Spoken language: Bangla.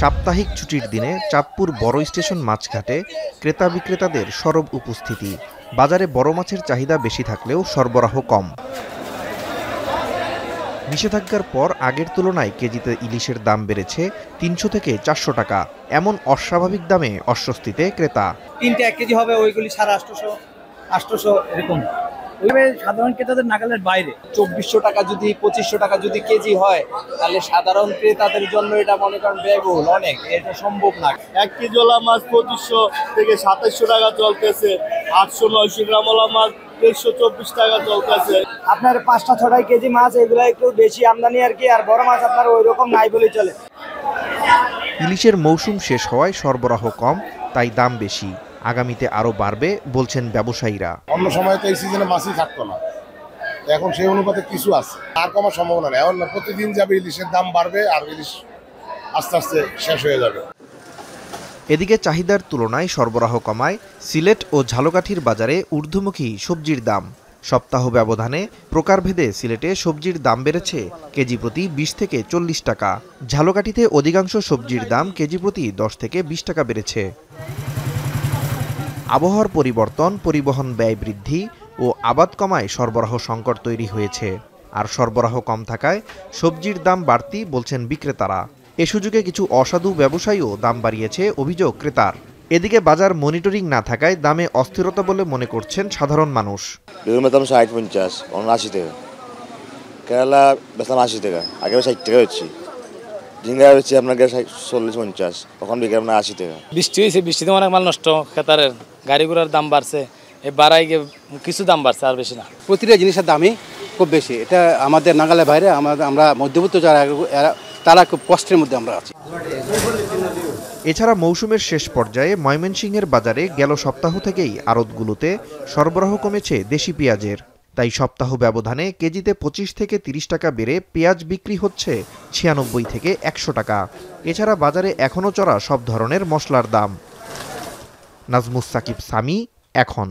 সাপ্তাহিক ছুটির দিনে চাঁদপুর বড় স্টেশন মাছঘাটে ক্রেতা বিক্রেতাদের সরব উপস্থিতি। বাজারে বড় মাছের চাহিদা বেশি থাকলেও সরবরাহ কম। নিষেধাজ্ঞার পর আগের তুলনায় কেজিতে ইলিশের দাম বেড়েছে ৩০০ থেকে ৪০০ টাকা। এমন অস্বাভাবিক দামে অস্বস্তিতে ক্রেতা। 3টা 1 কেজি হবে, ওইগুলি 850 800 এরকম। ওইভাবে সাধারণ ক্রেতাদের নাগালের বাইরে। 2400 টাকা যদি 2500 টাকা যদি কেজি হয়, তাহলে সাধারণ ক্রেতাদের জন্য এটা মনে করেন ব্যয়বহুল অনেক, এটা সম্ভব না। 1 কেজি ওলা মাছ 2500 থেকে 2700 টাকা চলতেছে। 800-900 গ্রাম ওলা মাছ 124 টাকা চলতেছে। আপনার 5টা-6টা কেজি মাছ এগুলো একটু বেশি আমদানি আর কি, আর বড় মাছ আপনার ওই রকম নাই বলে চলে। ইলিশের মৌসুম শেষ হওয়ায় সরবরাহ কম, তাই দাম বেশি। আগামীতে আরও বাড়বে বলছেন ব্যবসায়ীরা। অন্য সময় তো এই সিজনে মাছই থাকতো না, এখন সেই অনুপাতে কিছু আছে, আর কমার সম্ভাবনা নেই। এখন প্রতিদিন যাবে ইলিশের দাম বাড়বে, আর ইলিশ আস্তে আস্তে শেষ হয়ে যাবে। এদিকে চাহিদার তুলনায় সরবরাহ কমায় সিলেট ও ঝালকাঠির বাজারে ঊর্ধ্বমুখী সবজির দাম। সপ্তাহ ব্যবধানে প্রকারভেদে সিলেটে সবজির দাম বেড়েছে কেজি প্রতি 20 থেকে 40 টাকা। ঝালকাঠিতে অধিকাংশ সবজির দাম কেজি প্রতি 10 থেকে 20 টাকা বেড়েছে। আবহাওয়ার পরিবর্তন, পরিবহন ব্যয় বৃদ্ধি ও আবাদ কমায় সরবরাহ সংকট তৈরি হয়েছে। আর সরবরাহ কম থাকায় সবজির দাম বাড়তি বলছেন বিক্রেতারা। এ সুযোগে কিছু অসাধু ব্যবসায়ীও দাম বাড়িয়েছে অভিযোগ ক্রেতার। এদিকে বাজার মনিটরিং না থাকায় দামে অস্থিরতা বলে মনে করছেন সাধারণ মানুষ। বেগুনের দাম 60-50, 80 টাকা। কেরালা বেচলাম 80 টাকা, আগে 60 টাকা হচ্ছে। ঝিঙ্গা হচ্ছে আপনার 40-50, তখন বিক্রি আপনার 80 টাকা। বৃষ্টি হয়েছে, বৃষ্টিতে অনেক মাল নষ্ট, খেতারের গাড়ি ঘোড়ার দাম বাড়ছে, এই বাড়াই গিয়ে কিছু দাম বাড়ছে, আর বেশি না। প্রতিটা জিনিসের দামই খুব বেশি, এটা আমাদের নাগালের বাইরে। আমরা মধ্যবিত্ত যারা, তারা খুব কষ্টের মধ্যে আমরা আছি। এছাড়া মৌসুমের শেষ পর্যায়ে ময়মনসিংহের বাজারে গেল সপ্তাহ থেকেই আড়তগুলোতে সরবরাহ কমেছে দেশি পেঁয়াজের। তাই সপ্তাহ ব্যবধানে কেজিতে 25 থেকে 30 টাকা বেড়ে পেঁয়াজ বিক্রি হচ্ছে 96 থেকে 100 টাকা। এছাড়া বাজারে এখনও চড়া সব ধরনের মশলার দাম। নাজমুস সাকিব, সামি, এখন।